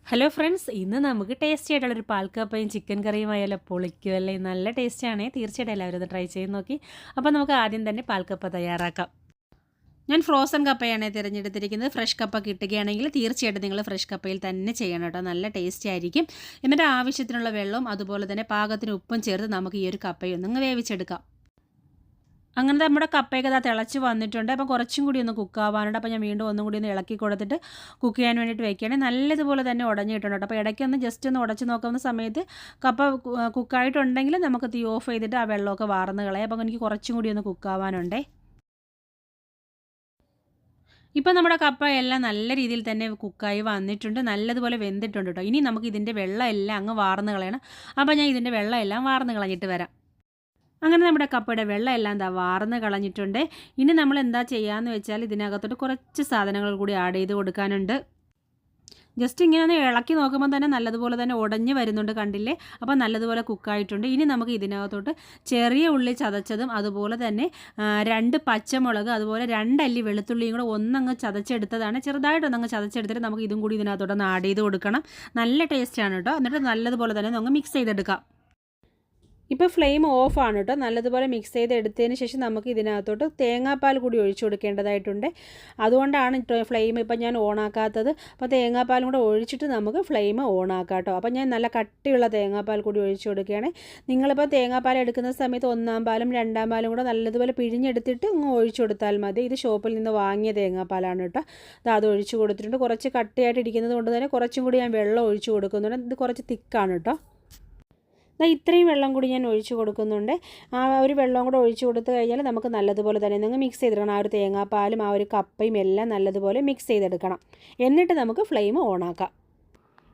Hello friends, ഇന്ന് നമുക്ക് tasty ആയിട്ടുള്ളൊരു പാൽക്കപ്പയും ചിക്കൻ കറിയുമായാലും പൊളിക്കുമല്ലേ. നല്ല ടേസ്റ്റാണ്. തീർച്ചയായിട്ടും എല്ലാവരും അത് ട്രൈ ചെയ്ത് നോക്കി. അപ്പോൾ നമുക്ക് ആദ്യം തന്നെ പാൽക്കപ്പ തയ്യാറാക്കാം. ഞാൻ ഫ്രോസൺ കപ്പയാണ് തിരഞ്ഞെടുത്തിരിക്കുന്നത്. ഫ്രഷ് കപ്പ കിട്ടുകയാണെങ്കിൽ തീർച്ചയായിട്ടും നിങ്ങൾ ഫ്രഷ് കപ്പയിൽ തന്നെ ചെയ്യണം കേട്ടോ. നല്ല ടേസ്റ്റി ആയിരിക്കും. എന്നിട്ട് ആവശ്യത്തിനുള്ള വെള്ളവും അതുപോലെ തന്നെ പാകത്തിന് ഉപ്പും ചേർത്ത് നമുക്ക് ഈ ഒരു കപ്പയൊന്ന് വേവിച്ചെടുക്കാം. അങ്ങനെ നമ്മുടെ കപ്പയൊക്കെ തിളച്ച് വന്നിട്ടുണ്ട്. അപ്പോൾ കുറച്ചും കൂടി ഒന്ന് കുക്കാവാനുണ്ട്. അപ്പോൾ ഞാൻ വീണ്ടും ഒന്നും കൂടി ഒന്ന് ഇളക്കി കൊടുത്തിട്ട് കുക്ക് ചെയ്യാൻ വേണ്ടിയിട്ട് വെക്കുകയാണെങ്കിൽ നല്ലതുപോലെ തന്നെ ഉടഞ്ഞിട്ടുണ്ട് കേട്ടോ. അപ്പോൾ ഇടയ്ക്കൊന്ന് ജസ്റ്റ് ഒന്ന് ഉടച്ച് നോക്കുന്ന സമയത്ത് കപ്പ കുക്കായിട്ടുണ്ടെങ്കിൽ നമുക്ക് തീ ഓഫ് ചെയ്തിട്ട് ആ വെള്ളമൊക്കെ വാർന്ന് കളയാം. അപ്പോൾ എനിക്ക് കുറച്ചും കൂടി ഒന്ന് കുക്കാവാനുണ്ടേ. ഇപ്പോൾ നമ്മുടെ കപ്പ എല്ലാം നല്ല രീതിയിൽ തന്നെ കുക്കായി വന്നിട്ടുണ്ട്. നല്ലതുപോലെ വെന്തിട്ടുണ്ട് കേട്ടോ. ഇനി നമുക്ക് ഇതിൻ്റെ വെള്ളം എല്ലാം അങ്ങ് വാർന്ന് കളയണം. അപ്പോൾ ഞാൻ ഇതിൻ്റെ വെള്ളം എല്ലാം വാർന്ന് കളഞ്ഞിട്ട് വരാം. അങ്ങനെ നമ്മുടെ കപ്പയുടെ വെള്ളം എല്ലാം വാർന്ന് കളഞ്ഞിട്ടുണ്ട്. ഇനി നമ്മൾ എന്താ ചെയ്യാന്ന് വെച്ചാൽ ഇതിനകത്തോട്ട് കുറച്ച് സാധനങ്ങൾ കൂടി ആഡ് ചെയ്ത് കൊടുക്കാനുണ്ട്. ജസ്റ്റ് ഇങ്ങനെ ഒന്ന് ഇളക്കി നോക്കുമ്പോൾ തന്നെ നല്ലതുപോലെ തന്നെ ഉടഞ്ഞ് വരുന്നുണ്ട്, കണ്ടില്ലേ? അപ്പോൾ നല്ലതുപോലെ കുക്കായിട്ടുണ്ട്. ഇനി നമുക്ക് ഇതിനകത്തോട്ട് ചെറിയ ഉള്ളി ചതച്ചതും അതുപോലെ തന്നെ 2 പച്ചമുളക് അതുപോലെ 2 അല്ലി വെളുത്തുള്ളിയും കൂടെ ഒന്നങ്ങ് ചതച്ചെടുത്തതാണ്. ചെറുതായിട്ടൊന്നങ്ങ് ചതച്ചെടുത്തിട്ട് നമുക്ക് ഇതും കൂടി ഇതിനകത്തോട്ടൊന്ന് ആഡ് ചെയ്ത് കൊടുക്കണം. നല്ല ടേസ്റ്റാണ് കേട്ടോ. എന്നിട്ട് നല്ലതുപോലെ തന്നെ ഒന്ന് മിക്സ് ചെയ്തെടുക്കാം. ഇപ്പോൾ ഫ്ലെയിം ഓഫാണ് കേട്ടോ. നല്ലതുപോലെ മിക്സ് ചെയ്ത് എടുത്തതിന് ശേഷം നമുക്ക് ഇതിനകത്തോട്ട് തേങ്ങാപ്പാൽ കൂടി ഒഴിച്ചു കൊടുക്കേണ്ടതായിട്ടുണ്ട്. അതുകൊണ്ടാണ് ഫ്ലെയിം ഇപ്പം ഞാൻ ഓണാക്കാത്തത്. അപ്പോൾ തേങ്ങാപ്പാലും കൂടെ ഒഴിച്ചിട്ട് നമുക്ക് ഫ്ലെയിം ഓണാക്കാം കേട്ടോ. അപ്പോൾ ഞാൻ നല്ല കട്ടിയുള്ള തേങ്ങാപ്പാൽ കൂടി ഒഴിച്ചു കൊടുക്കുകയാണ്. നിങ്ങളിപ്പോൾ തേങ്ങാപ്പാൽ എടുക്കുന്ന സമയത്ത് 1-ാം പാലും 2-ാം പാലും കൂടെ നല്ലതുപോലെ പിഴിഞ്ഞെടുത്തിട്ട് ഇങ്ങ് ഒഴിച്ചു കൊടുത്താൽ മതി. ഇത് ഷോപ്പിൽ നിന്ന് വാങ്ങിയ തേങ്ങാപ്പാലാണ് കേട്ടോ. അത് ഒഴിച്ചു കൊടുത്തിട്ടുണ്ട്. കുറച്ച് കട്ടിയായിട്ട് ഇരിക്കുന്നത് കൊണ്ട് തന്നെ കുറച്ചും കൂടി ഞാൻ വെള്ളം ഒഴിച്ചു കൊടുക്കുന്നുണ്ട്. ഇത് കുറച്ച് തിക്കാണ് കേട്ടോ. ഇത്രയും വെള്ളം കൂടി ഞാൻ ഒഴിച്ചു കൊടുക്കുന്നുണ്ട്. ആ ഒരു വെള്ളം കൂടെ ഒഴിച്ചു കൊടുത്തു കഴിഞ്ഞാൽ നമുക്ക് നല്ലതുപോലെ തന്നെ നിങ്ങൾ മിക്സ് ചെയ്തെടുക്കണം. ആ ഒരു തേങ്ങാപ്പാലും ആ ഒരു കപ്പയും എല്ലാം നല്ലതുപോലെ മിക്സ് ചെയ്തെടുക്കണം. എന്നിട്ട് നമുക്ക് ഫ്ലെയിം ഓണാക്കാം.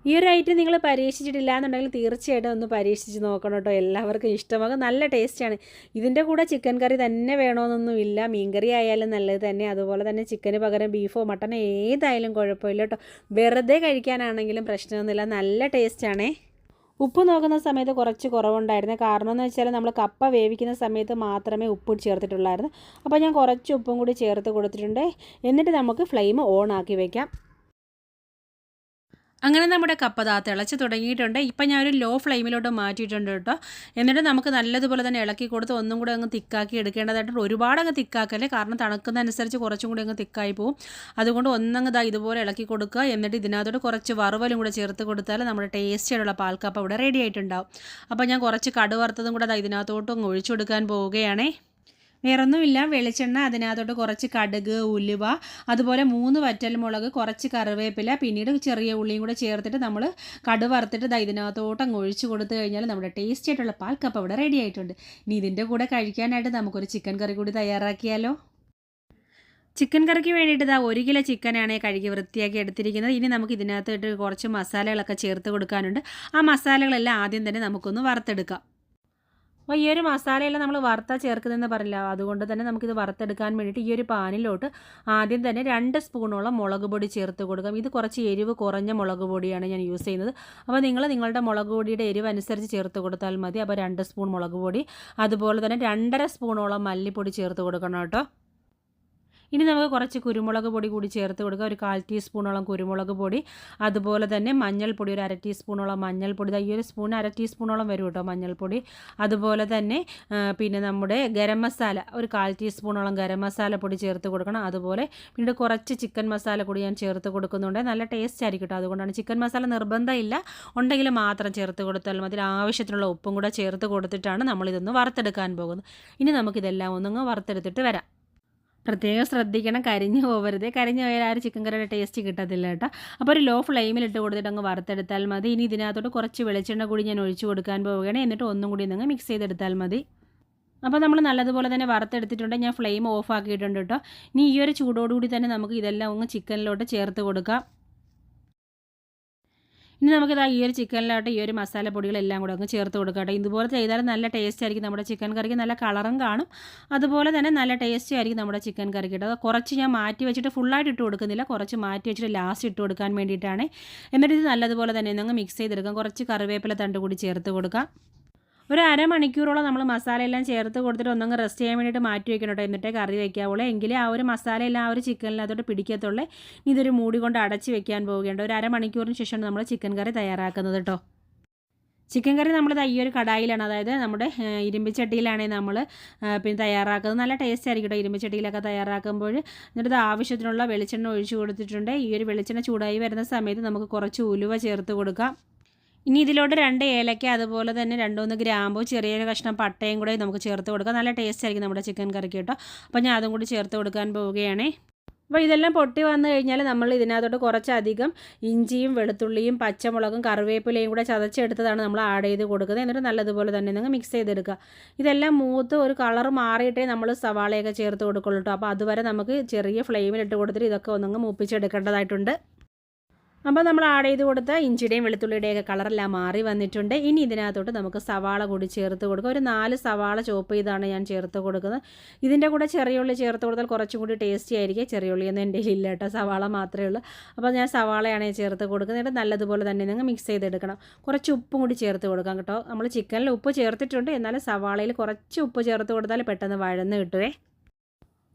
ഈ ഒരു ഐറ്റം നിങ്ങൾ പരീക്ഷിച്ചിട്ടില്ല എന്നുണ്ടെങ്കിൽ തീർച്ചയായിട്ടും ഒന്ന് പരീക്ഷിച്ച് നോക്കണം കേട്ടോ. എല്ലാവർക്കും ഇഷ്ടമാകും. നല്ല ടേസ്റ്റാണ്. ഇതിൻ്റെ കൂടെ ചിക്കൻ കറി തന്നെ വേണമെന്നൊന്നുമില്ല. മീൻകറി ആയാലും നല്ലത് തന്നെ. അതുപോലെ തന്നെ ചിക്കന് പകരം ബീഫോ മട്ടനോ ഏതായാലും കുഴപ്പമില്ല കേട്ടോ. വെറുതെ കഴിക്കാനാണെങ്കിലും പ്രശ്നമൊന്നുമില്ല. നല്ല ടേസ്റ്റാണേ. ഉപ്പ് നോക്കുന്ന സമയത്ത് കുറച്ച് കുറവുണ്ടായിരുന്നു. കാരണം എന്ന് വെച്ചാൽ നമ്മൾ കപ്പ വേവിക്കുന്ന സമയത്ത് മാത്രമേ ഉപ്പ് ചേർത്തിട്ടുള്ളായിരുന്നു. അപ്പോൾ ഞാൻ കുറച്ച് ഉപ്പും കൂടി ചേർത്ത് കൊടുത്തിട്ടുണ്ട്. എന്നിട്ട് നമുക്ക് ഫ്ലെയിം ഓൺ ആക്കി വയ്ക്കാം. അങ്ങനെ നമ്മുടെ കപ്പ തിളച്ച് തുടങ്ങിയിട്ടുണ്ട്. ഇപ്പം ഞാനൊരു ലോ ഫ്ലെയിമിലോട്ട് മാറ്റിയിട്ടുണ്ട് കേട്ടോ. എന്നിട്ട് നമുക്ക് നല്ലതുപോലെ തന്നെ ഇളക്കി കൊടുത്ത് ഒന്നും കൂടെ അങ്ങ് തിക്കാക്കി എടുക്കേണ്ടതായിട്ടുണ്ട്. ഒരുപാട് അങ്ങ് തിക്കാക്കല്ലേ, കാരണം തണുക്കുന്നതനുസരിച്ച് കുറച്ചും കൂടി അങ്ങ് തിക്കായി പോവും. അതുകൊണ്ട് ഒന്നങ്ങ് ഇതുപോലെ ഇളക്കി കൊടുക്കുക. എന്നിട്ട് ഇതിനകത്തോട്ട് കുറച്ച് വറുവലും കൂടെ ചേർത്ത് കൊടുത്താൽ നമ്മുടെ ടേസ്റ്റിയുള്ള പാൽക്കപ്പ ഇവിടെ റെഡി ആയിട്ടുണ്ടാവും. അപ്പോൾ ഞാൻ കുറച്ച് കടുക് വറുത്തതും കൂടെ ഇതിനകത്തോട്ടും ഒഴിച്ചു കൊടുക്കാൻ പോവുകയാണേ. വേറൊന്നുമില്ല, വെളിച്ചെണ്ണ, അതിനകത്തോട്ട് കുറച്ച് കടുക്, ഉലുവ, അതുപോലെ 3 വറ്റൽമുളക്, കുറച്ച് കറിവേപ്പില, പിന്നീട് ചെറിയ ഉള്ളിയും കൂടെ ചേർത്തിട്ട് നമ്മൾ കടുക് വറുത്തിട്ട് ഇതിനകത്തോട്ട് അങ്ങ് ഒഴിച്ച് കൊടുത്തു കഴിഞ്ഞാൽ നമ്മുടെ ടേസ്റ്റി ആയിട്ടുള്ള പാൽക്കപ്പ ഇവിടെ റെഡി ആയിട്ടുണ്ട്. ഇനി ഇതിൻ്റെ കൂടെ കഴിക്കാനായിട്ട് നമുക്കൊരു ചിക്കൻ കറി കൂടി തയ്യാറാക്കിയാലോ. ചിക്കൻ കറിക്ക് വേണ്ടിയിട്ട് 1 കിലോ ചിക്കനാണ് കഴുകി വൃത്തിയാക്കി എടുത്തിരിക്കുന്നത്. ഇനി നമുക്ക് ഇതിനകത്തോട്ട് കുറച്ച് മസാലകളൊക്കെ ചേർത്ത് കൊടുക്കാനുണ്ട്. ആ മസാലകളെല്ലാം ആദ്യം തന്നെ നമുക്കൊന്ന് വറുത്തെടുക്കാം. അപ്പോൾ ഈ ഒരു മസാലയെല്ലാം നമ്മൾ വറുത്താൽ ചേർക്കുന്നതെന്ന് പറയില്ല. അതുകൊണ്ട് തന്നെ നമുക്കിത് വറുത്തെടുക്കാൻ വേണ്ടിയിട്ട് ഈ ഒരു പാനിലോട്ട് ആദ്യം തന്നെ 2 സ്പൂണോളം മുളക് പൊടി ചേർത്ത് കൊടുക്കാം. ഇത് കുറച്ച് എരിവ് കുറഞ്ഞ മുളക് പൊടിയാണ് ഞാൻ യൂസ് ചെയ്യുന്നത്. അപ്പോൾ നിങ്ങളുടെ മുളക് പൊടിയുടെ എരിവ് അനുസരിച്ച് ചേർത്ത് കൊടുത്താൽ മതി. അപ്പോൾ 2 സ്പൂൺ മുളക് പൊടി, അതുപോലെ തന്നെ 2.5 സ്പൂണോളം മല്ലിപ്പൊടി ചേർത്ത് കൊടുക്കണം കേട്ടോ. ഇനി നമുക്ക് കുറച്ച് കുരുമുളക് പൊടി കൂടി ചേർത്ത് കൊടുക്കുക. ഒരു 1/4 ടീസ്പൂണോളം കുരുമുളക് പൊടി, അതുപോലെ തന്നെ മഞ്ഞൾപ്പൊടി ഒരു 1/2 ടീസ്പൂണോളം മഞ്ഞൾപ്പൊടി. ഈ ഒരു സ്പൂൺ 1/2 ടീസ്പൂണോളം വരും കേട്ടോ മഞ്ഞൾപ്പൊടി. അതുപോലെ തന്നെ പിന്നെ നമ്മുടെ ഗരം മസാല ഒരു 1/4 ടീസ്പൂണോളം ഗരം മസാല പൊടി ചേർത്ത് കൊടുക്കണം. അതുപോലെ പിന്നീട് കുറച്ച് ചിക്കൻ മസാല കൂടി ഞാൻ ചേർത്ത് കൊടുക്കുന്നുണ്ട്. നല്ല ടേസ്റ്റ് ആയിരിക്കും കേട്ടോ. അതുകൊണ്ടാണ് ചിക്കൻ മസാല നിർബന്ധമില്ല, ഉണ്ടെങ്കിൽ മാത്രം ചേർത്ത് കൊടുത്താൽ മതി. ആവശ്യത്തിനുള്ള ഉപ്പും കൂടെ ചേർത്ത് കൊടുത്തിട്ടാണ് നമ്മളിതൊന്ന് വറുത്തെടുക്കാൻ പോകുന്നത്. ഇനി നമുക്കിതെല്ലാം ഒന്നങ്ങ് വറുത്തെടുത്തിട്ട് വരാം. പ്രത്യേകം ശ്രദ്ധിക്കണം, കരിഞ്ഞു പോകരുത്. കരിഞ്ഞു പോയാൽ ആ ഒരു ചിക്കൻ കറിയുടെ ടേസ്റ്റ് കിട്ടത്തില്ല കേട്ടോ. അപ്പോൾ ഒരു ലോ ഫ്ലെയിമിലിട്ട് കൊടുത്തിട്ട് അങ്ങ് വറുത്തെടുത്താൽ മതി. ഇനി ഇതിനകത്തോട്ട് കുറച്ച് വെളിച്ചെണ്ണ കൂടി ഞാൻ ഒഴിച്ചു കൊടുക്കാൻ പോവുകയാണ്. എന്നിട്ട് ഒന്നും കൂടി നിങ്ങൾ മിക്സ് ചെയ്തെടുത്താൽ മതി. അപ്പോൾ നമ്മൾ നല്ലതുപോലെ തന്നെ വറുത്തെടുത്തിട്ടുണ്ട്. ഞാൻ ഫ്ലെയിം ഓഫ് ആക്കിയിട്ടുണ്ട് കേട്ടോ. ഇനി ഈ ഒരു ചൂടോടുകൂടി തന്നെ നമുക്ക് ഇതെല്ലാം ഒന്ന് ചിക്കനിലോട്ട് ചേർത്ത് കൊടുക്കാം. ഇനി നമുക്കിത് ഈ ഒരു ചിക്കനിലോട്ട് ഈ ഒരു മസാലപ്പൊടികളെല്ലാം കൂടെ അങ്ങ് ചേർത്ത് കൊടുക്കട്ടെ. ഇതുപോലെ ചെയ്താൽ നല്ല ടേസ്റ്റ് ആയിരിക്കും. നമ്മുടെ ചിക്കൻ കറിക്ക് നല്ല കളറും കാണും, അതുപോലെ തന്നെ നല്ല ടേസ്റ്റി ആയിരിക്കും നമ്മുടെ ചിക്കൻ കറിക്ക് കേട്ടോ. കുറച്ച് ഞാൻ മാറ്റി വെച്ചിട്ട് ഫുള്ളായിട്ട് ഇട്ട് കൊടുക്കുന്നില്ല, കുറച്ച് മാറ്റി വെച്ചിട്ട് ലാസ്റ്റ് ഇട്ട് കൊടുക്കാൻ വേണ്ടിയിട്ടാണ്. എന്നിട്ട് ഇത് നല്ലതുപോലെ തന്നെ അങ്ങ് മിക്സ് ചെയ്തെടുക്കാം. കുറച്ച് കറിവേപ്പില തണ്ട് കൂടി ചേർത്ത് കൊടുക്കാം. ഒരു അരമണിക്കൂറോളം നമ്മൾ മസാലയെല്ലാം ചേർത്ത് കൊടുത്തിട്ട് ഒന്നങ്ങ് റെസ്റ്റ് ചെയ്യാൻ വേണ്ടിയിട്ട് മാറ്റി വെക്കണം കേട്ടോ. എന്നിട്ടേ കറി വയ്ക്കാവുള്ളൂ. എങ്കിലേ ആ ഒരു മസാലയെല്ലാം ആ ഒരു ചിക്കനിനകത്തോട്ട് പിടിക്കത്തുള്ളൂ. ഇതൊരു മൂടി കൊണ്ട് അടച്ച് വെക്കാൻ പോവുകയുണ്ട്. ഒരു അരമണിക്കൂറിന് ശേഷമാണ് നമ്മൾ ചിക്കൻ കറി തയ്യാറാക്കുന്നത് കേട്ടോ. ചിക്കൻ കറി നമ്മൾ ഈ ഒരു കടായിലാണ്, അതായത് നമ്മുടെ ഇരുമ്പിച്ചട്ടിയിലാണ് നമ്മൾ പിന്നെ തയ്യാറാക്കുന്നത്. നല്ല ടേസ്റ്റ് ആയിരിക്കും കേട്ടോ ഇരുമ്പിച്ചട്ടിയിലൊക്കെ തയ്യാറാക്കുമ്പോൾ. എന്നിട്ട് ആവശ്യത്തിനുള്ള വെളിച്ചെണ്ണ ഒഴിച്ച് കൊടുത്തിട്ടുണ്ട്. ഈ ഒരു വെളിച്ചെണ്ണ ചൂടായി വരുന്ന സമയത്ത് നമുക്ക് കുറച്ച് ഉലുവ ചേർത്ത് കൊടുക്കാം. ഇനി ഇതിലോട്ട് 2 ഏലക്ക, അതുപോലെ തന്നെ 2-3 ഗ്രാമ്പൂ, ചെറിയൊരു കഷ്ണം പട്ടയും കൂടെ നമുക്ക് ചേർത്ത് കൊടുക്കാം. നല്ല ടേസ്റ്റ് ആയിരിക്കും നമ്മുടെ ചിക്കൻ കറിക്ക് കേട്ടോ. അപ്പോൾ ഞാൻ അതും കൂടി ചേർത്ത് കൊടുക്കാൻ പോവുകയാണേ. അപ്പോൾ ഇതെല്ലാം പൊട്ടി വന്നു കഴിഞ്ഞാൽ നമ്മൾ ഇതിനകത്തോട്ട് കുറച്ചധികം ഇഞ്ചിയും വെളുത്തുള്ളിയും പച്ചമുളകും കറിവേപ്പിലയും കൂടെ ചതച്ചെടുത്തതാണ് നമ്മൾ ആഡ് ചെയ്ത് കൊടുക്കുന്നത്. എന്നിട്ട് നല്ലതുപോലെ തന്നെ നിങ്ങൾ മിക്സ് ചെയ്തെടുക്കുക. ഇതെല്ലാം മൂത്ത് ഒരു കളർ മാറിയിട്ടേ നമ്മൾ സവാളയൊക്കെ ചേർത്ത് കൊടുക്കുള്ളൂ കേട്ടോ. അപ്പോൾ അതുവരെ നമുക്ക് ചെറിയ ഫ്ലെയിമിലിട്ട് കൊടുത്തിട്ട് ഇതൊക്കെ ഒന്നങ്ങ് മൂപ്പിച്ചെടുക്കേണ്ടതായിട്ടുണ്ട്. അപ്പോൾ നമ്മൾ ആഡ് ചെയ്ത് കൊടുത്ത ഇഞ്ചിയുടെയും വെളുത്തുള്ളിയുടെയൊക്കെ കളറെല്ലാം മാറി വന്നിട്ടുണ്ട്. ഇനി ഇതിനകത്തോട്ട് നമുക്ക് സവാള കൂടി ചേർത്ത് കൊടുക്കുക. ഒരു 4 സവാള ചോപ്പ് ചെയ്താണ് ഞാൻ ചേർത്ത് കൊടുക്കുന്നത്. ഇതിൻ്റെ കൂടെ ചെറിയ ഉള്ളി ചേർത്ത് കൊടുത്താൽ കുറച്ചും കൂടി ടേസ്റ്റി ആയിരിക്കും. ചെറിയ ഉള്ളിയൊന്നും എൻ്റെ ഇല്ല കേട്ടോ, സവാള മാത്രമേ ഉള്ളൂ. അപ്പോൾ ഞാൻ സവാളയാണ് ചേർത്ത് കൊടുക്കുന്നത്. നല്ലതുപോലെ തന്നെ നിങ്ങൾ മിക്സ് ചെയ്തെടുക്കണം. കുറച്ച് ഉപ്പും കൂടി ചേർത്ത് കൊടുക്കാം കേട്ടോ. നമ്മൾ ചിക്കനിൽ ഉപ്പ് ചേർത്തിട്ടുണ്ട്, എന്നാലും സവാളയിൽ കുറച്ച് ഉപ്പ് ചേർത്ത് കൊടുത്താൽ പെട്ടെന്ന് വഴന്ന് കിട്ടുവേ.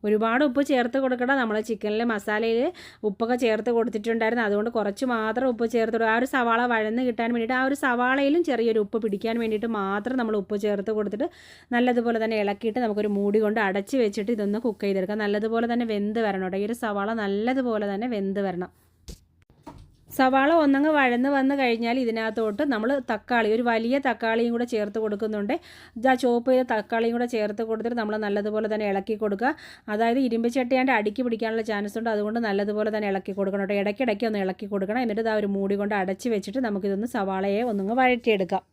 ഒരുപാട് ഉപ്പ് ചേർത്ത് കൊടുക്കണം. നമ്മൾ ചിക്കനിൽ മസാലയിൽ ഉപ്പൊക്കെ ചേർത്ത് കൊടുത്തിട്ടുണ്ടായിരുന്നു, അതുകൊണ്ട് കുറച്ച് മാത്രം ഉപ്പ് ചേർത്ത് കൊടുക്കുക. ആ ഒരു സവാള വഴന്ന് കിട്ടാൻ വേണ്ടിയിട്ട് ആ ഒരു സവാളയിലും ചെറിയൊരു ഉപ്പ് പിടിക്കാൻ വേണ്ടിയിട്ട് മാത്രം നമ്മൾ ഉപ്പ് ചേർത്ത് കൊടുത്തിട്ട് നല്ലതുപോലെ തന്നെ ഇളക്കിയിട്ട് നമുക്കൊരു മൂടി കൊണ്ട് അടച്ച് വെച്ചിട്ട് ഇതൊന്ന് കുക്ക് ചെയ്തെടുക്കാം. നല്ലതുപോലെ തന്നെ വെന്ത് വരണം കേട്ടോ. ഈ ഒരു സവാള നല്ലതുപോലെ തന്നെ വെന്ത് വരണം. സവാള ഒന്നങ്ങ് വഴന്ന് വന്ന് കഴിഞ്ഞാൽ ഇതിനകത്തോട്ട് നമ്മൾ തക്കാളി, ഒരു വലിയ തക്കാളിയും കൂടെ ചേർത്ത് കൊടുക്കുന്നുണ്ട്. ഇതാ ചോപ്പ് ചെയ്ത തക്കാളിയും കൂടെ ചേർത്ത് കൊടുത്തിട്ട് നമ്മൾ നല്ലതുപോലെ തന്നെ ഇളക്കി കൊടുക്കുക. അതായത് ഇരുമ്പ് ചട്ടിയാണ്ട് അടുക്കി പിടിക്കാനുള്ള ചാൻസ് ഉണ്ട്, അതുകൊണ്ട് നല്ലതുപോലെ തന്നെ ഇളക്കി കൊടുക്കണം കേട്ടോ. ഇടയ്ക്കിടയ്ക്ക് ഒന്ന് ഇളക്കി കൊടുക്കണം. എന്നിട്ട് ഇതാ ഒരു മൂടി കൊണ്ട് അടച്ച് വെച്ചിട്ട് നമുക്കിതൊന്ന് സവാളയെ ഒന്നങ്ങ് വഴറ്റിയെടുക്കാം.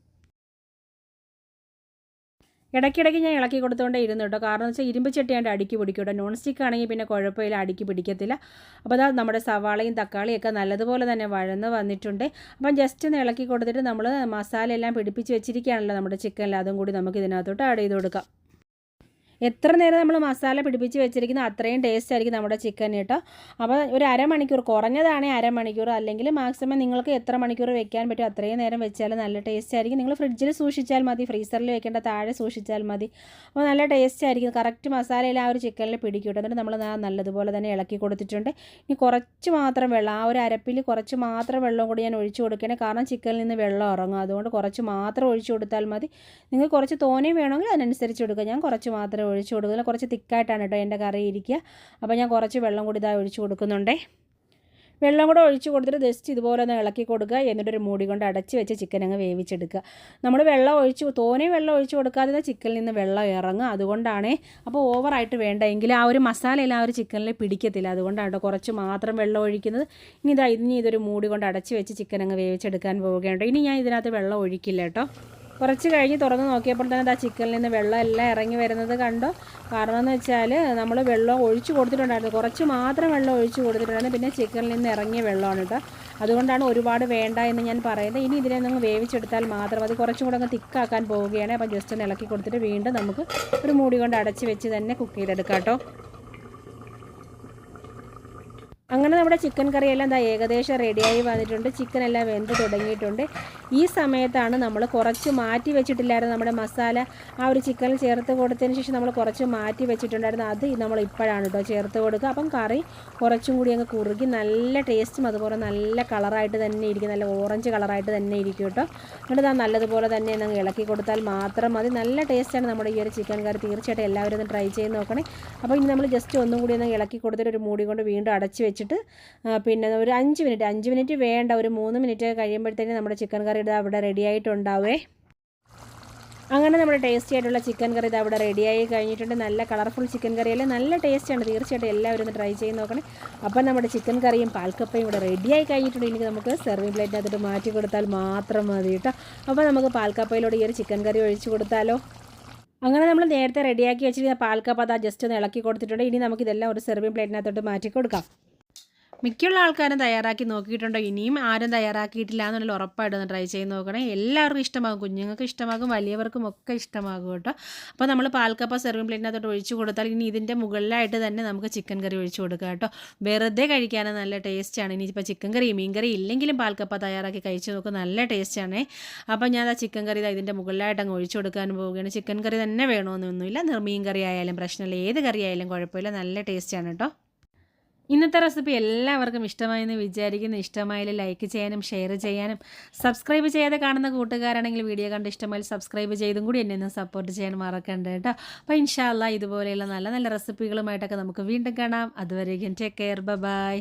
ഇടയ്ക്കിടയ്ക്ക് ഞാൻ ഇളക്കി കൊടുത്തുകൊണ്ടേ ഇരുന്നു കേട്ടോ. കാരണം എന്ന് വെച്ചാൽ ഇരുമ്പ് ചട്ടിയാണ്ട് അടുക്കി പിടിക്കും കേട്ടോ. നോൺ സ്റ്റിക്ക് ആണെങ്കിൽ പിന്നെ കുഴപ്പമില്ല, അടുക്കി പിടിക്കത്തില്ല. അപ്പോൾ അതാ നമ്മുടെ സവാളയും തക്കാളിയൊക്കെ നല്ലതുപോലെ തന്നെ വഴന്ന് വന്നിട്ടുണ്ട്. അപ്പം ജസ്റ്റ് ഒന്ന് ഇളക്കി കൊടുത്തിട്ട് നമ്മൾ മസാല എല്ലാം പിടിപ്പിച്ച് വെച്ചിരിക്കുകയാണല്ലോ നമ്മുടെ ചിക്കനിൽ, അതും കൂടി നമുക്ക് ഇതിനകത്തോട്ട് ആഡ് ചെയ്ത് കൊടുക്കാം. എത്ര നേരം നമ്മൾ മസാല പിടിപ്പിച്ച് വെച്ചിരിക്കുന്ന അത്രയും ടേസ്റ്റ് ആയിരിക്കും നമ്മുടെ ചിക്കൻ കേട്ടോ. അപ്പോൾ ഒരു അരമണിക്കൂർ, കുറഞ്ഞതാണെങ്കിൽ അരമണിക്കൂർ, അല്ലെങ്കിൽ മാക്സിമം നിങ്ങൾക്ക് എത്ര മണിക്കൂർ വെക്കാൻ പറ്റും അത്രയും നേരം വെച്ചാൽ നല്ല ടേസ്റ്റ് ആയിരിക്കും. നിങ്ങൾ ഫ്രിഡ്ജിൽ സൂക്ഷിച്ചാൽ മതി, ഫ്രീസറിൽ വെക്കേണ്ട താഴെ സൂക്ഷിച്ചാൽ മതി. അപ്പോൾ നല്ല ടേസ്റ്റ് ആയിരിക്കും. കറക്റ്റ് മസാലയിൽ ആ ഒരു ചിക്കനിൽ പിടിക്കും. എന്നിട്ട് നമ്മൾ നല്ലതുപോലെ തന്നെ ഇളക്കി കൊടുത്തിട്ടുണ്ട്. ഇനി കുറച്ച് മാത്രം വെള്ളം, ആ ഒരു അരപ്പിൽ കുറച്ച് മാത്രം വെള്ളം കൂടി ഞാൻ ഒഴിച്ചു കൊടുക്കണേ. കാരണം ചിക്കനിൽ നിന്ന് വെള്ളം ഇറങ്ങും, അതുകൊണ്ട് കുറച്ച് മാത്രം ഒഴിച്ചു കൊടുത്താൽ മതി. നിങ്ങൾ കുറച്ച് തോനെയും വേണമെങ്കിൽ അതിനനുസരിച്ച് കൊടുക്കുക. ഞാൻ കുറച്ച് മാത്രം ഒഴിച്ചു കൊടുക്കുന്നത്. കുറച്ച് തിക്കായിട്ടാണ് കേട്ടോ എൻ്റെ കറി ഇരിക്കുക. അപ്പോൾ ഞാൻ കുറച്ച് വെള്ളം കൂടി ഇതാ ഒഴിച്ചു കൊടുക്കുന്നുണ്ടേ. വെള്ളം കൂടെ ഒഴിച്ച് കൊടുത്തിട്ട് ജസ്റ്റ് ഇതുപോലെ ഒന്ന് ഇളക്കി കൊടുക്കുക. എന്നിട്ടൊരു മൂടി കൊണ്ട് അടച്ച് വെച്ച് ചിക്കൻ അങ്ങ് വേവിച്ചെടുക്കുക. നമ്മൾ വെള്ളം ഒഴിച്ച് തോനെ വെള്ളം ഒഴിച്ച് കൊടുക്കാതെ ചിക്കനിൽ നിന്ന് വെള്ളം ഇറങ്ങുക, അതുകൊണ്ടാണ്. അപ്പോൾ ഓവറായിട്ട് വേണ്ട, എങ്കിൽ ആ ഒരു മസാലയെല്ലാം ആ ഒരു ചിക്കനിൽ പിടിക്കത്തില്ല, അതുകൊണ്ടാണ് കേട്ടോ കുറച്ച് മാത്രം വെള്ളം ഒഴിക്കുന്നത്. ഇനി ഇതൊരു മൂടി കൊണ്ട് അടച്ച് വെച്ച് ചിക്കൻ അങ്ങ് വേവിച്ചെടുക്കാൻ പോവുകയുണ്ട്. ഇനി ഞാൻ ഇതിനകത്ത് വെള്ളം ഒഴിക്കില്ല കേട്ടോ. കുറച്ച് കഴിഞ്ഞ് തുറന്ന് നോക്കിയപ്പോൾ തന്നെ ആ ചിക്കനിൽ നിന്ന് വെള്ളം എല്ലാം ഇറങ്ങി വരുന്നത് കണ്ടോ. കാരണം എന്ന് വെച്ചാൽ നമ്മൾ വെള്ളം ഒഴിച്ച് കൊടുത്തിട്ടുണ്ടായിരുന്നു, കുറച്ച് മാത്രം വെള്ളം ഒഴിച്ച് കൊടുത്തിട്ടുണ്ടായിരുന്നു. പിന്നെ ചിക്കനിൽ നിന്ന് ഇറങ്ങിയ വെള്ളമാണ് കേട്ടോ. അതുകൊണ്ടാണ് ഒരുപാട് വേണ്ട എന്ന് ഞാൻ പറയുന്നത്. ഇനി ഇതിനെ നിങ്ങൾ വേവിച്ചെടുത്താൽ മാത്രം അത് കുറച്ചും കൂടെ അങ്ങ് തിക്കാക്കാൻ പോവുകയാണ്. അപ്പോൾ ജസ്റ്റ് ഒന്ന് ഇളക്കി കൊടുത്തിട്ട് വീണ്ടും നമുക്ക് ഒരു മൂടി കൊണ്ട് അടച്ച് വെച്ച് തന്നെ കുക്ക് ചെയ്തെടുക്കാം കേട്ടോ. അങ്ങനെ നമ്മുടെ ചിക്കൻ കറിയെല്ലാം ഏകദേശം റെഡിയായി വന്നിട്ടുണ്ട്. ചിക്കൻ എല്ലാം വെന്ത് തുടങ്ങിയിട്ടുണ്ട്. ഈ സമയത്താണ് നമ്മൾ കുറച്ച് മാറ്റി വെച്ചിട്ടില്ലായിരുന്നു നമ്മുടെ മസാല, ആ ഒരു ചിക്കനിൽ ചേർത്ത് കൊടുത്തതിന് ശേഷം നമ്മൾ കുറച്ച് മാറ്റി വെച്ചിട്ടുണ്ടായിരുന്നു. അത് നമ്മൾ ഇപ്പോഴാണ് കേട്ടോ ചേർത്ത് കൊടുക്കുക. അപ്പം കറി കുറച്ചും കൂടി അങ്ങ് കുറുകി നല്ല ടേസ്റ്റും അതുപോലെ നല്ല കളറായിട്ട് തന്നെ ഇരിക്കും, നല്ല ഓറഞ്ച് കളറായിട്ട് തന്നെ ഇരിക്കും കേട്ടോ. എന്നിട്ട് നല്ലതുപോലെ തന്നെ അങ്ങ് ഇളക്കി കൊടുത്താൽ മാത്രം മതി. നല്ല ടേസ്റ്റാണ് നമ്മുടെ ഈ ഒരു ചിക്കൻ കറി. തീർച്ചയായിട്ടും എല്ലാവരും ഒന്ന് ട്രൈ ചെയ്ത് നോക്കണേ. അപ്പോൾ ഇനി നമ്മൾ ജസ്റ്റ് ഒന്നും കൂടി ഒന്ന് ഇളക്കി കൊടുത്തിട്ട് ഒരു മൂടി കൊണ്ട് വീണ്ടും അടച്ച് വെച്ചിട്ട് പിന്നെ ഒരു 5 മിനിറ്റ് വേണ്ട, ഒരു 3 മിനിറ്റ് കഴിയുമ്പോഴത്തേക്കും നമ്മുടെ ചിക്കൻ കറി അവിടെ റെഡി ആയിട്ടുണ്ടാവേ. അങ്ങനെ നമ്മുടെ ടേസ്റ്റി ആയിട്ടുള്ള ചിക്കൻ കറി അവിടെ റെഡിയായി കഴിഞ്ഞിട്ടുണ്ട്. നല്ല കളർഫുൾ ചിക്കൻ കറിയല്ലേ, നല്ല ടേസ്റ്റാണ്. തീർച്ചയായിട്ടും എല്ലാവരും ഒന്ന് ട്രൈ ചെയ്ത് നോക്കണേ. അപ്പം നമ്മുടെ ചിക്കൻ കറിയും പാൽക്കപ്പയും ഇവിടെ റെഡിയായി കഴിഞ്ഞിട്ടുണ്ട്. ഇനി നമുക്ക് സെർവിങ് പ്ലേറ്റിനകത്തോട്ട് മാറ്റി കൊടുത്താൽ മാത്രം മതി കേട്ടോ. അപ്പോൾ നമുക്ക് പാൽക്കപ്പയിലൂടെ ഈ ഒരു ചിക്കൻ കറി ഒഴിച്ച് കൊടുത്താലോ. അങ്ങനെ നമ്മൾ നേരത്തെ റെഡിയാക്കി വെച്ചിരിക്കുന്ന പാൽക്കപ്പ ജസ്റ്റ് ഒന്ന് ഇളക്കി കൊടുത്തിട്ടുണ്ട്. ഇനി നമുക്കിതെല്ലാം ഒരു സെർവിങ് പ്ലേറ്റിനകത്തോട്ട് മാറ്റി കൊടുക്കാം. മിക്കുള്ള ആൾക്കാരും തയ്യാറാക്കി നോക്കിയിട്ടുണ്ടോ? ഇനിയും ആരും തയ്യാറാക്കിയിട്ടില്ല എന്നുണ്ടെങ്കിൽ ഉറപ്പായിട്ടും ഒന്ന് ട്രൈ ചെയ്ത് നോക്കണേ. എല്ലാവർക്കും ഇഷ്ടമാകും. കുഞ്ഞുങ്ങൾക്ക് ഇഷ്ടമാകും, വലിയവർക്കും ഒക്കെ ഇഷ്ടമാകും കേട്ടോ. അപ്പോൾ നമ്മൾ പാൽക്കപ്പ സെർവിങ് പ്ലേറ്റിനകത്തോട്ട് ഒഴിച്ച് കൊടുത്താൽ ഇനി ഇതിൻ്റെ മുകളിലായിട്ട് തന്നെ നമുക്ക് ചിക്കൻ കറി ഒഴിച്ച് കൊടുക്കാം കേട്ടോ. വെറുതെ കഴിക്കാൻ നല്ല ടേസ്റ്റാണ്. ഇനിയിപ്പോൾ ചിക്കൻ കറി മീൻ കറി ഇല്ലെങ്കിലും പാൽക്കപ്പ തയ്യാറാക്കി കഴിച്ച് നോക്കും, നല്ല ടേസ്റ്റാണേ. അപ്പോൾ ഞാൻ ആ ചിക്കൻ കറി ഇതിൻ്റെ മുകളിലായിട്ട് അങ്ങ് ഒഴിച്ച് കൊടുക്കാൻ പോവുകയാണ്. ചിക്കൻ കറി തന്നെ വേണമെന്നൊന്നുമില്ല, മീൻ കറി ആയാലും പ്രശ്നമില്ല, ഏത് കറി ആയാലും കുഴപ്പമില്ല, നല്ല ടേസ്റ്റാണ് കേട്ടോ. ഇന്നത്തെ റെസിപ്പി എല്ലാവർക്കും ഇഷ്ടമായെന്ന് വിചാരിക്കുന്നു. ഇഷ്ടമായാൽ ലൈക്ക് ചെയ്യാനും ഷെയർ ചെയ്യാനും സബ്സ്ക്രൈബ് ചെയ്യാതെ കാണുന്ന കൂട്ടുകാരാണെങ്കിൽ വീഡിയോ കണ്ട് ഇഷ്ടമായാൽ സബ്സ്ക്രൈബ് ചെയ്തും കൂടി എന്നെ ഒന്ന് സപ്പോർട്ട് ചെയ്യാൻ മറക്കണ്ട കേട്ടോ. അപ്പോൾ ഇൻഷാ അല്ലാഹ് ഇതുപോലെയുള്ള നല്ല നല്ല റെസിപ്പികളുമായിട്ടൊക്കെ നമുക്ക് വീണ്ടും കാണാം. അതുവരേക്കും ടേക്ക് കെയർ, ബൈ.